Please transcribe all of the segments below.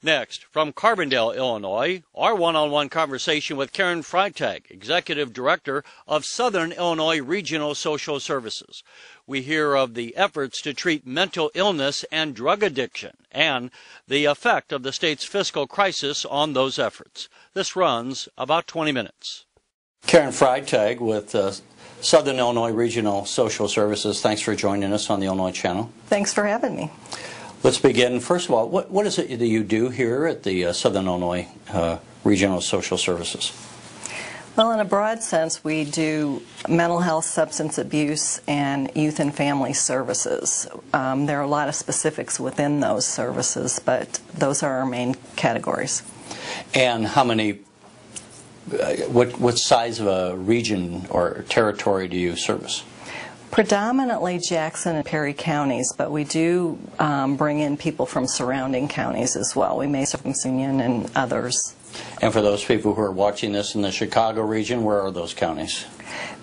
Next, from Carbondale, Illinois, our one-on-one conversation with Karen Freitag, Executive Director of Southern Illinois Regional Social Services. We hear of the efforts to treat mental illness and drug addiction and the effect of the state's fiscal crisis on those efforts. This runs about 20 minutes. Karen Freitag with Southern Illinois Regional Social Services. Thanks for joining us on the Illinois Channel. Thanks for having me. Let's begin. First of all, what is it that you do here at the Southern Illinois Regional Social Services? Well, in a broad sense, we do mental health, substance abuse, and youth and family services. There are a lot of specifics within those services, but those are our main categories. And how many, what size of a region or territory do you service? Predominantly Jackson and Perry counties, but we do bring in people from surrounding counties as well. We may serve Union and others. And for those people who are watching this in the Chicago region, where are those counties?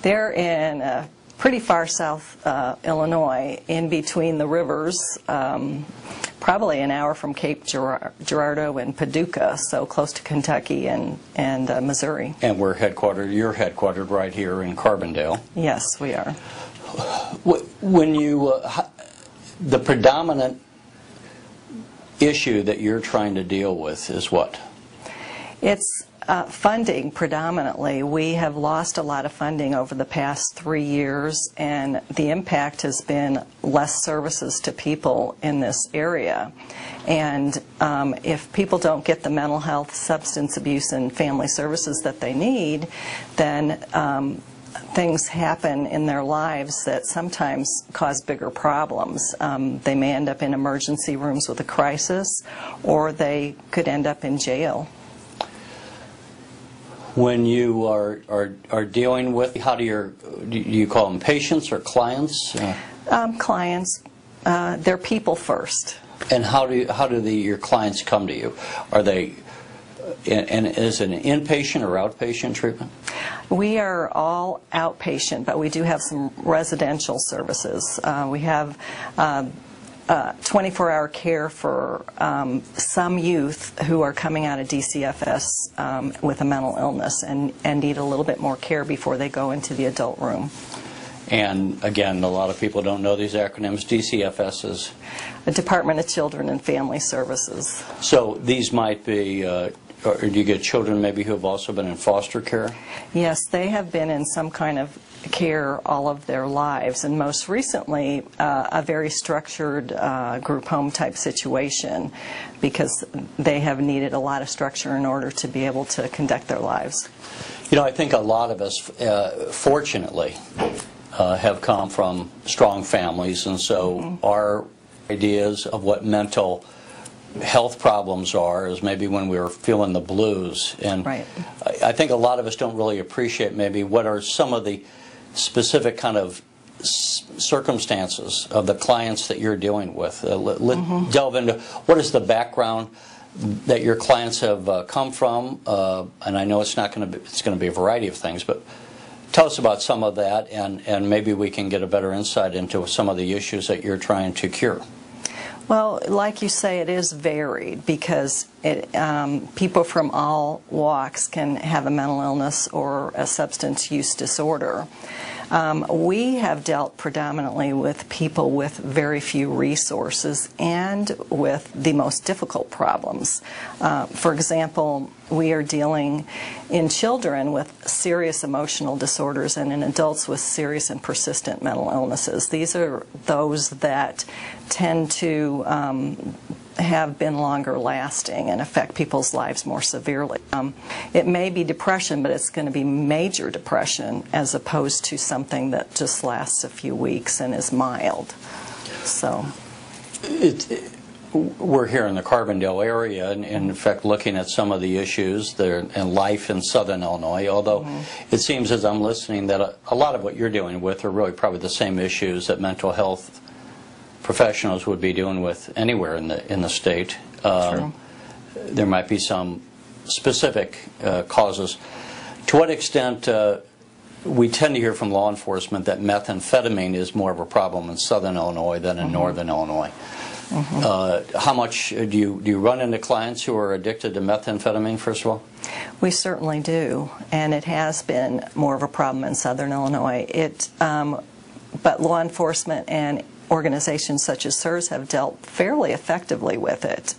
They're in pretty far south Illinois, in between the rivers, probably an hour from Cape Girardeau and Paducah, so close to Kentucky and Missouri. And you're headquartered right here in Carbondale. Yes, we are. When you, the predominant issue that you're trying to deal with is what? It's funding predominantly. We have lost a lot of funding over the past 3 years, and the impact has been less services to people in this area. And if people don't get the mental health, substance abuse, and family services that they need, then things happen in their lives that sometimes cause bigger problems. They may end up in emergency rooms with a crisis, or they could end up in jail. When you are dealing with, how do you call them patients or clients? Clients. They're people first. And how do your clients come to you? Are they, and is it an inpatient or outpatient treatment? We are all outpatient, but we do have some residential services. We have 24-hour care for some youth who are coming out of DCFS with a mental illness and need a little bit more care before they go into the adult room. And again, a lot of people don't know these acronyms. DCFS is? The Department of Children and Family Services. So these might be, or do you get children maybe who have also been in foster care? Yes, they have been in some kind of care all of their lives, and most recently a very structured group home type situation, because they have needed a lot of structure in order to be able to conduct their lives. You know, I think a lot of us, fortunately, have come from strong families, and so our ideas of what mental health problems are is maybe when we were feeling the blues. And right. I think a lot of us don't really appreciate maybe what are some of the specific kind of circumstances of the clients that you're dealing with. Delve into what is the background that your clients have come from, and I know it's going to be a variety of things, but tell us about some of that, and maybe we can get a better insight into some of the issues that you're trying to cure. Well, like you say, it is varied, because people from all walks can have a mental illness or a substance use disorder. We have dealt predominantly with people with very few resources and with the most difficult problems. For example, we are dealing in children with serious emotional disorders and in adults with serious and persistent mental illnesses. These are those that tend to have been longer lasting and affect people's lives more severely. It may be depression, but it's going to be major depression as opposed to something that just lasts a few weeks and is mild. So we're here in the Carbondale area, and in fact looking at some of the issues there in life in Southern Illinois, although it seems as I'm listening that a lot of what you're dealing with are really probably the same issues that mental health professionals would be dealing with anywhere in the state. There might be some specific causes. To what extent we tend to hear from law enforcement that methamphetamine is more of a problem in Southern Illinois than in Northern Illinois. How much do you run into clients who are addicted to methamphetamine, first of all? We certainly do, and it has been more of a problem in Southern Illinois. But law enforcement and organizations such as SIRS have dealt fairly effectively with it.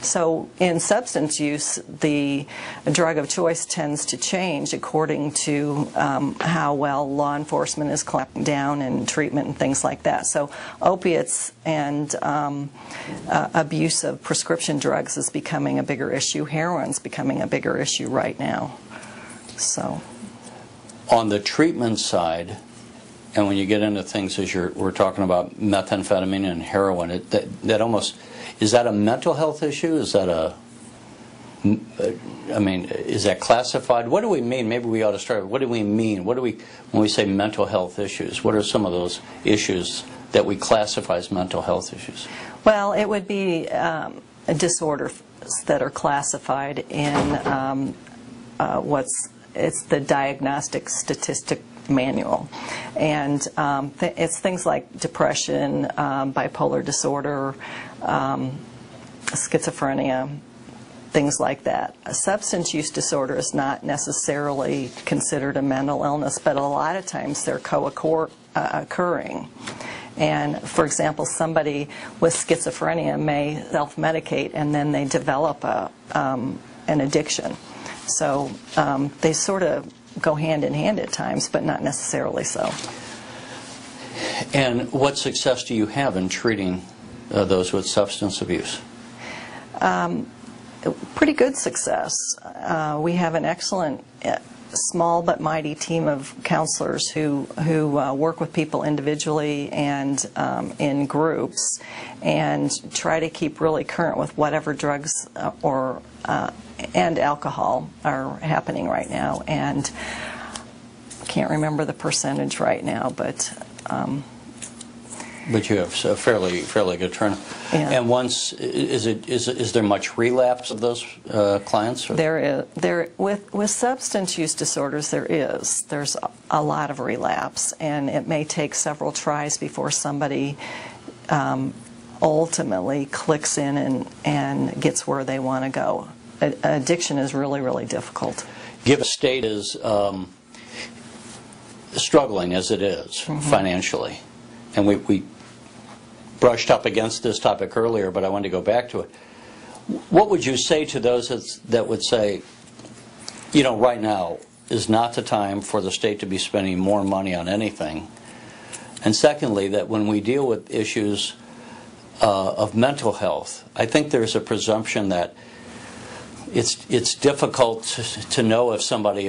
So in substance use, the drug of choice tends to change according to how well law enforcement is clamping down and treatment and things like that. So opiates and abuse of prescription drugs is becoming a bigger issue. Heroin's becoming a bigger issue right now. So on the treatment side, and when you get into things as we're talking about methamphetamine and heroin, that almost, is that a mental health issue? Is that is that classified? What do we mean? Maybe we ought to start. What do we mean? When we say mental health issues? What are some of those issues that we classify as mental health issues? Well, it would be disorders that are classified in it's the Diagnostic Statistic Manual, and it's things like depression, bipolar disorder, schizophrenia, things like that. A substance use disorder is not necessarily considered a mental illness, but a lot of times they're co-occurring. And for example, somebody with schizophrenia may self-medicate and then they develop an addiction. So they sort of go hand in hand at times, but not necessarily so. And what success do you have in treating those with substance abuse? Pretty good success. We have an excellent small but mighty team of counselors who work with people individually and in groups and try to keep really current with whatever drugs and alcohol are happening right now. And I can't remember the percentage right now, but you have a fairly good turn. Yeah. And once is there much relapse of those clients? Or? With substance use disorders there's a lot of relapse, and it may take several tries before somebody ultimately clicks in and gets where they want to go. Addiction is really, really difficult. Given the state is struggling as it is financially, and we brushed up against this topic earlier, but I wanted to go back to it. What would you say to those that would say, right now is not the time for the state to be spending more money on anything? And secondly, that when we deal with issues of mental health, I think there's a presumption that it's difficult to know if somebody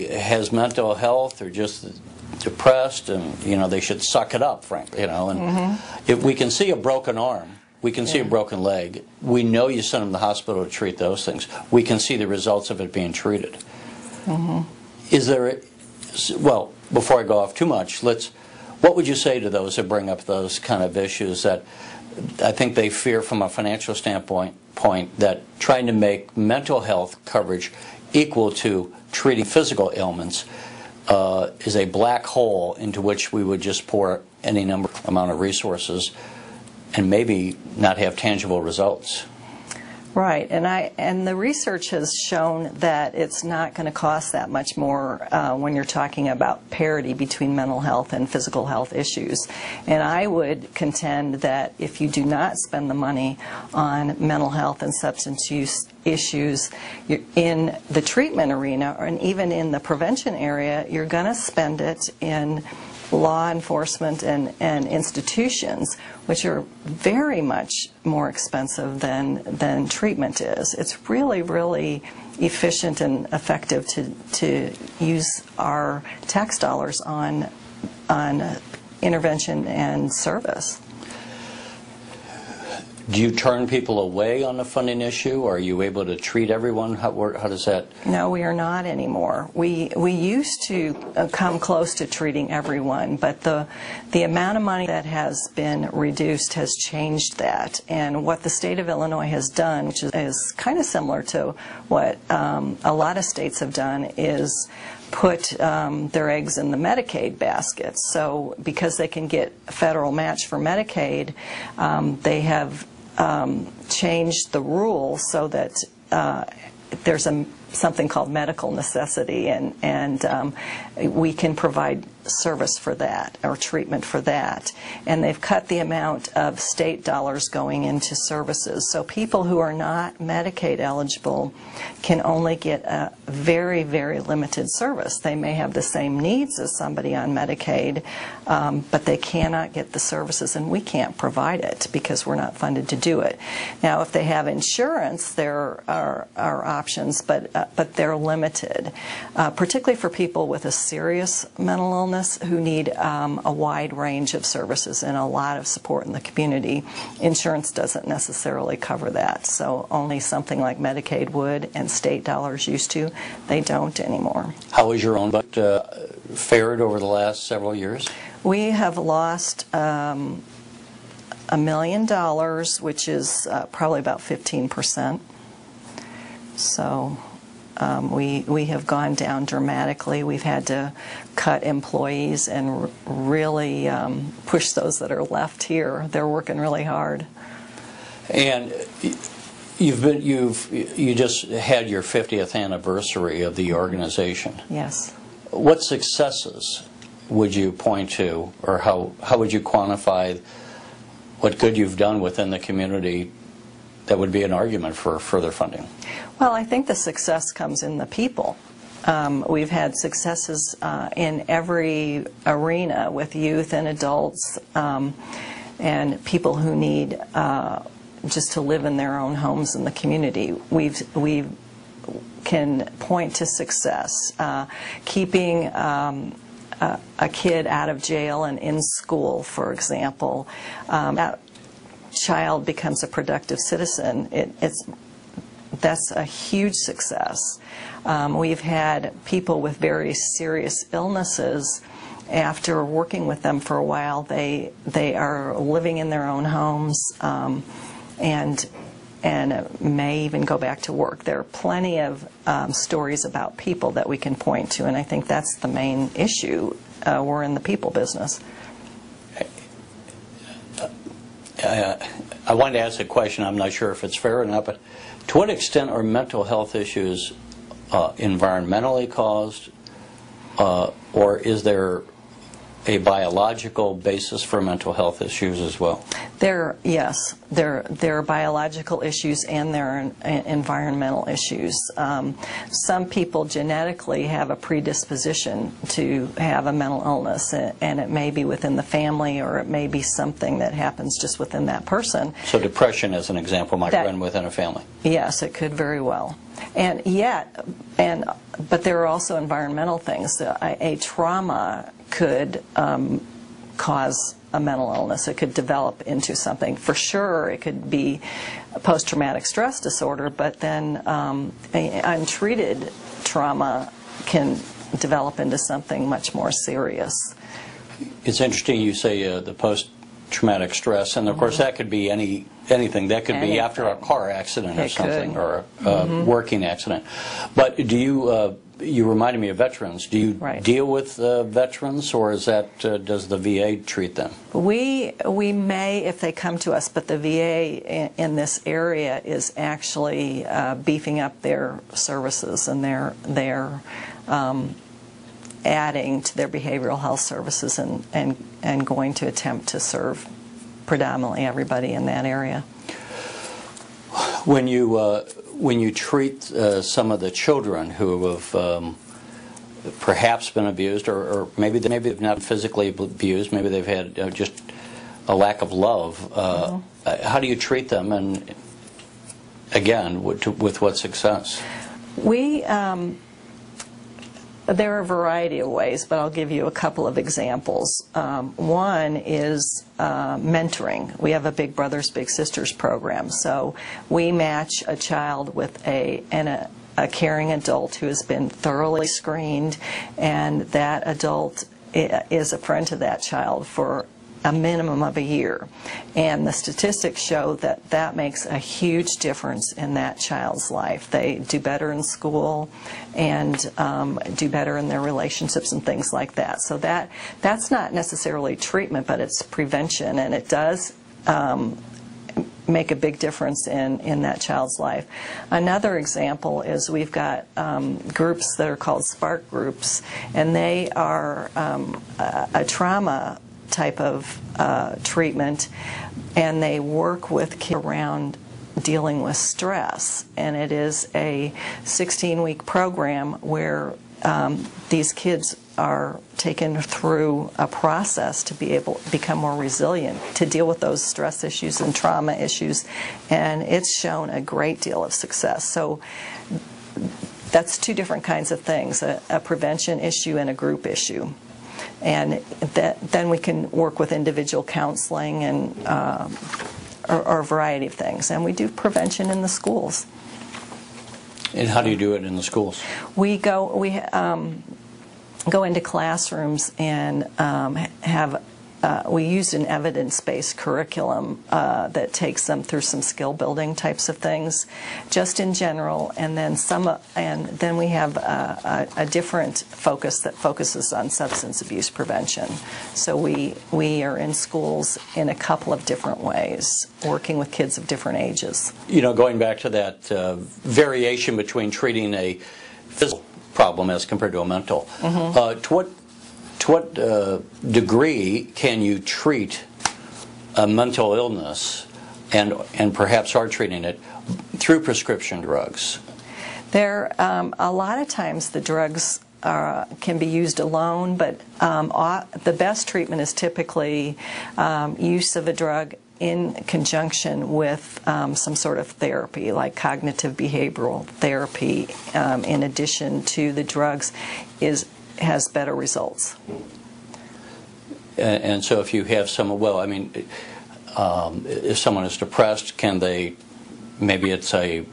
has mental health or just depressed, and they should suck it up, frankly. And if we can see a broken arm, we can see a broken leg, we know you send them to the hospital to treat those things. We can see the results of it being treated. Is there? Well, before I go off too much, what would you say to those that bring up those kind of issues that I think they fear from a financial standpoint, that trying to make mental health coverage equal to treating physical ailments is a black hole into which we would just pour any amount of resources and maybe not have tangible results? Right, and the research has shown that it's not going to cost that much more when you're talking about parity between mental health and physical health issues. And I would contend that if you do not spend the money on mental health and substance use issues in the treatment arena, and even in the prevention area, you're going to spend it in law enforcement and institutions, which are very much more expensive than treatment is. It's really, really efficient and effective to use our tax dollars on intervention and service. Do you turn people away on the funding issue? Are you able to treat everyone? How does that? No, we are not anymore. We used to come close to treating everyone, but the amount of money that has been reduced has changed that. And what the state of Illinois has done, which is kind of similar to what a lot of states have done, is put their eggs in the Medicaid basket. So because they can get a federal match for Medicaid, they have changed the rule so that there's something called medical necessity, and we can provide service for that or treatment for that. And they've cut the amount of state dollars going into services. So people who are not Medicaid eligible can only get a very, very limited service. They may have the same needs as somebody on Medicaid, but they cannot get the services, and we can't provide it because we're not funded to do it. Now, if they have insurance, there are options, but they're limited, particularly for people with a serious mental illness who need a wide range of services and a lot of support in the community. Insurance doesn't necessarily cover that, so only something like Medicaid would, and state dollars used to. They don't anymore. How has your own budget fared over the last several years? We have lost $1 million, which is probably about 15%. So we have gone down dramatically. We've had to cut employees and really push those that are left here. They're working really hard. And you just had your 50th anniversary of the organization. Yes. What successes would you point to, or how would you quantify what good you've done within the community that would be an argument for further funding? Well, I think the success comes in the people. We've had successes in every arena with youth and adults and people who need just to live in their own homes in the community. We can point to success. Keeping a kid out of jail and in school, for example. That child becomes a productive citizen. That's a huge success. We've had people with very serious illnesses. After working with them for a while, they are living in their own homes and may even go back to work. There are plenty of stories about people that we can point to, and I think that's the main issue. We're in the people business. I wanted to ask a question. I'm not sure if it's fair or not, but to what extent are mental health issues environmentally caused, or is there a biological basis for mental health issues as well? Yes, there are biological issues and there are environmental issues. Some people genetically have a predisposition to have a mental illness, and it may be within the family, or it may be something that happens just within that person. So depression, as an example, might run within a family? Yes, it could very well. But there are also environmental things. A trauma could cause a mental illness. It could develop into something. For sure, it could be a post-traumatic stress disorder, but then untreated trauma can develop into something much more serious. It's interesting you say the post-traumatic stress, and of course that could be anything. That could be after a car accident or something, or a working accident. But do you reminded me of veterans. Do you deal with veterans, or is that does the VA treat them? We may if they come to us, but the VA in this area is actually beefing up their services, and they're adding to their behavioral health services and going to attempt to serve predominantly everybody in that area. When you treat some of the children who have perhaps been abused, or maybe they've not physically abused, maybe they've had just a lack of love, how do you treat them, and again, with what success? There are a variety of ways, but I'll give you a couple of examples. One is mentoring. We have a Big Brothers Big Sisters program, so we match a child with a caring adult who has been thoroughly screened, and that adult is a friend to that child for a minimum of a year. And the statistics show that that makes a huge difference in that child's life. They do better in school and do better in their relationships and things like that. So that's not necessarily treatment, but it's prevention, and it does make a big difference in that child's life. Another example is we've got groups that are called Spark groups, and they are a trauma type of treatment, and they work with kids around dealing with stress. And it is a 16-week program where these kids are taken through a process to be able to become more resilient, to deal with those stress issues and trauma issues, and it's shown a great deal of success. So that's two different kinds of things, a prevention issue and a group issue. And then we can work with individual counseling and or a variety of things. And we do prevention in the schools. And how do you do it in the schools? We go into classrooms and we use an evidence-based curriculum that takes them through some skill building types of things, just in general, and then we have a different focus that focuses on substance abuse prevention. So we are in schools in a couple of different ways, working with kids of different ages. You know, going back to that variation between treating a physical problem as compared to a mental, to what degree can you treat a mental illness and perhaps are treating it through prescription drugs? A lot of times the drugs can be used alone, but the best treatment is typically use of a drug in conjunction with some sort of therapy, like cognitive behavioral therapy, in addition to the drugs, has better results. And so if you have someone, well, I mean, if someone is depressed, can they, maybe it's a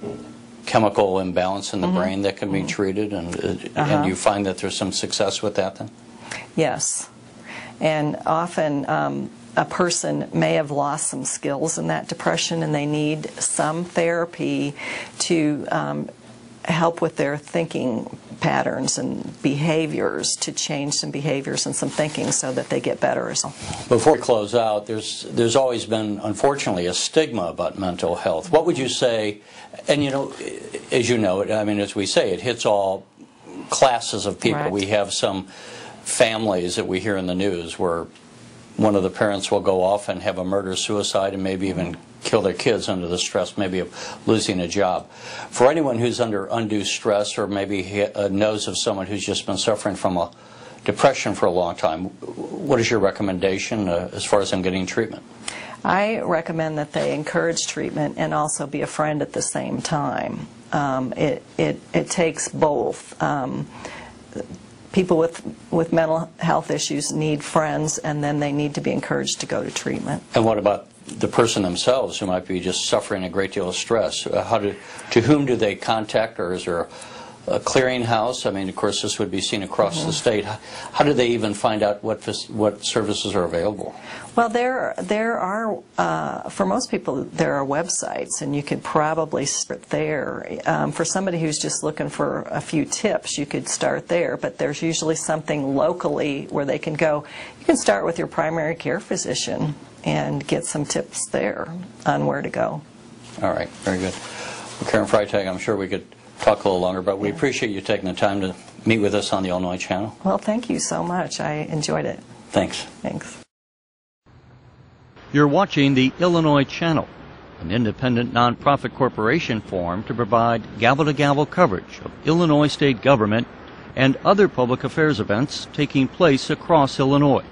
chemical imbalance in the brain that can be treated, and you find that there's some success with that then? Yes. And often a person may have lost some skills in that depression, and they need some therapy to help with their thinking patterns and behaviors, to change some behaviors and some thinking so that they get better as well. Before we close out, there's always been, unfortunately, a stigma about mental health. What would you say, and you know, as you know, I mean, as we say, it hits all classes of people. Right. We have some families that we hear in the news where one of the parents will go off and have a murder-suicide and maybe even kill their kids under the stress, maybe of losing a job. For anyone who's under undue stress, or maybe knows of someone who's just been suffering from a depression for a long time, what is your recommendation as far as them getting treatment? I recommend that they encourage treatment and also be a friend at the same time. It takes both. People with mental health issues need friends, and then they need to be encouraged to go to treatment. And what about the person themselves who might be just suffering a great deal of stress? To whom do they contact, or is there a clearinghouse? I mean, of course, this would be seen across the state. How do they even find out what services are available? Well, there are, for most people, there are websites, and you could probably start there. For somebody who's just looking for a few tips, you could start there, but there's usually something locally where they can go. You can start with your primary care physician and get some tips there on where to go. All right, very good. Well, Karen Freitag, I'm sure we could talk a little longer, but we appreciate you taking the time to meet with us on the Illinois Channel. Well, thank you so much. I enjoyed it. Thanks. Thanks. You're watching the Illinois Channel, an independent nonprofit corporation formed to provide gavel-to-gavel coverage of Illinois state government and other public affairs events taking place across Illinois.